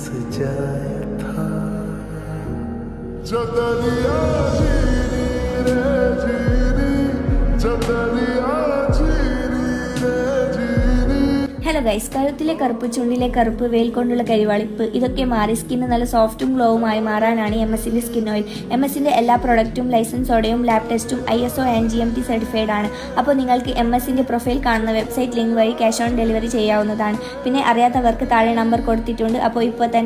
सजाया था जो दरिया जीनी रे जीनी जो दरिया जीनी रे जीनी. ഹലോ ഗൈസ്, കഴുത്തിലെ കറുപ്പ്, ചുണ്ടിലെ കറുപ്പ്, വെയിൽ കൊണ്ടുള്ള കരിവാളിപ്പ് ഇതൊക്കെ മാറി സ്കിന്ന് നല്ല സോഫ്റ്റും ഗ്ലോവുമായി മാറാനാണ് MS-ന്റെ സ്കിൻ ഓയിൽ. MS-ന്റെ എല്ലാ പ്രൊഡക്റ്റും ലൈസൻസോടെയും ലാബ് ടെസ്റ്റും ISO and GMP സർട്ടിഫൈഡ് ആണ്. അപ്പോൾ നിങ്ങൾക്ക് MS-ന്റെ പ്രൊഫൈൽ കാണുന്ന വെബ്സൈറ്റ് ലിങ്ക് വഴി ക്യാഷ് ഓൺ ഡെലിവറി ചെയ്യാവുന്നതാണ്. പിന്നെ അറിയാത്തവർക്ക് താഴെ നമ്പർ കൊടുത്തിട്ടുണ്ട്. അപ്പോൾ ഇപ്പോൾ തന്നെ